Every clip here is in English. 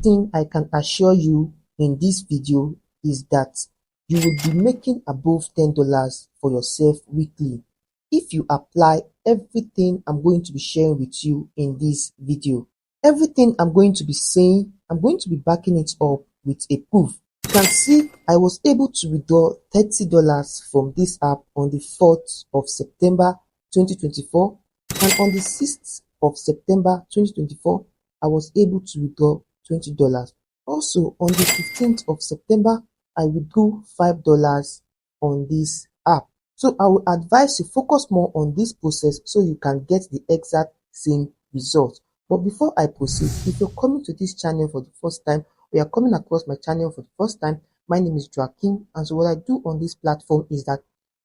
thing I can assure you in this video is that you will be making above $10 for yourself weekly if you apply everything I'm going to be sharing with you in this video. Everything I'm going to be saying, I'm going to be backing it up with a proof. You can see I was able to withdraw $30 from this app on the 4th of September 2024, and on the 6th of September 2024 I was able to withdraw $20. Also on the 15th of September I withdrew $5 on this app. So I will advise you focus more on this process so you can get the exact same result. But before I proceed, if you're coming to this channel for the first time, or you're coming across my channel for the first time, my name is Joaquin, and so what I do on this platform is that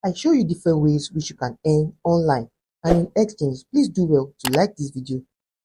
I show you different ways which you can earn online. And in exchange, please do well to like this video,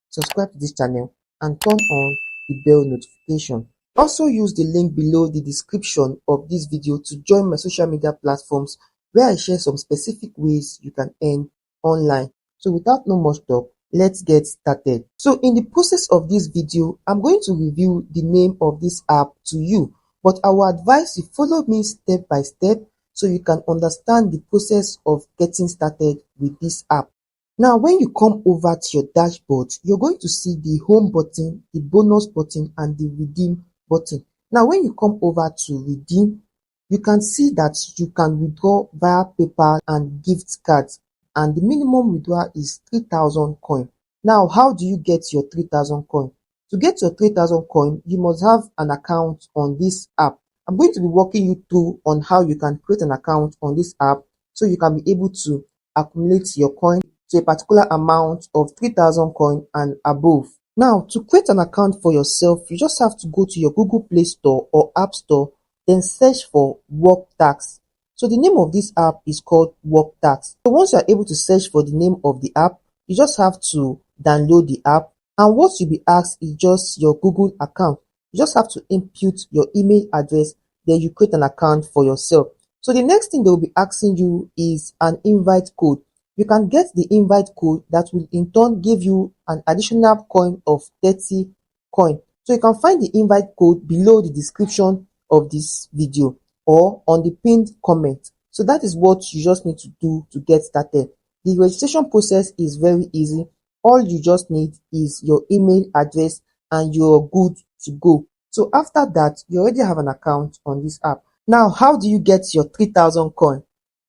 subscribe to this channel, and turn on the bell notification. Also use the link below the description of this video to join my social media platforms where I share some specific ways you can earn online. So without no much talk, let's get started. So in the process of this video, I'm going to review the name of this app to you, but I will advise you follow me step by step so you can understand the process of getting started with this app. Now, when you come over to your dashboard, you're going to see the home button, the bonus button, and the redeem button. Now, when you come over to redeem, you can see that you can withdraw via PayPal and gift cards, and the minimum withdrawal is 3,000 coin. Now, how do you get your 3,000 coin? To get your 3,000 coin, you must have an account on this app. I'm going to be walking you through on how you can create an account on this app so you can be able to accumulate your coin to a particular amount of 3,000 coin and above. Now, to create an account for yourself, you just have to go to your Google Play Store or App Store, then search for Work Tax. So the name of this app is called Work Tax. So once you are able to search for the name of the app, you just have to download the app, and what you'll be asked is just your Google account. You just have to input your email address, then you create an account for yourself. So the next thing they will be asking you is an invite code. You can get the invite code that will in turn give you an additional coin of 30 coin. So you can find the invite code below the description of this video or on the pinned comment. So that is what you just need to do to get started. The registration process is very easy. All you just need is your email address and you're good to go. So after that, you already have an account on this app. Now, how do you get your 3,000 coin?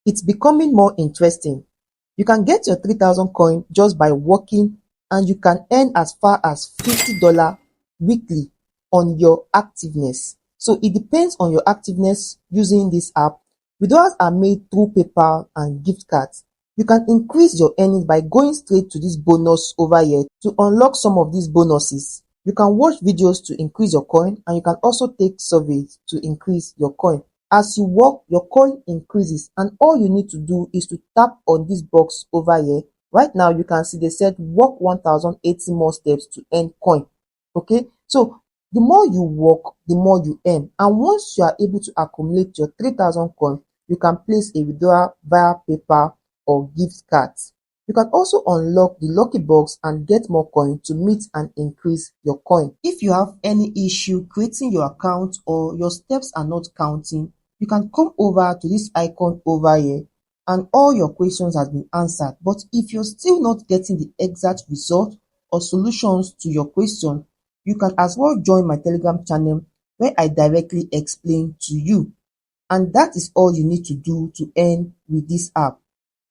It's becoming more interesting. You can get your 3,000 coin just by working, and you can earn as far as $50 weekly on your activeness. So it depends on your activeness using this app. Withdrawals are made through PayPal and gift cards. You can increase your earnings by going straight to this bonus over here. To unlock some of these bonuses, you can watch videos to increase your coin, and you can also take surveys to increase your coin. As you work, your coin increases, and all you need to do is to tap on this box over here. Right now, you can see they said walk 1,080 more steps to earn coin. Okay, so the more you work, the more you earn. And once you are able to accumulate your 3,000 coin, you can place a withdrawal via PayPal or gift cards. You can also unlock the lucky box and get more coin to meet and increase your coin. If you have any issue creating your account or your steps are not counting, you can come over to this icon over here and all your questions have been answered. But if you're still not getting the exact result or solutions to your question, you can as well join my Telegram channel where I directly explain to you. And that is all you need to do to earn with this app.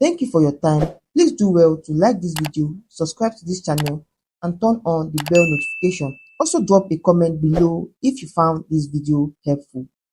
Thank you for your time. Please do well to like this video, subscribe to this channel, and turn on the bell notification. Also drop a comment below if you found this video helpful.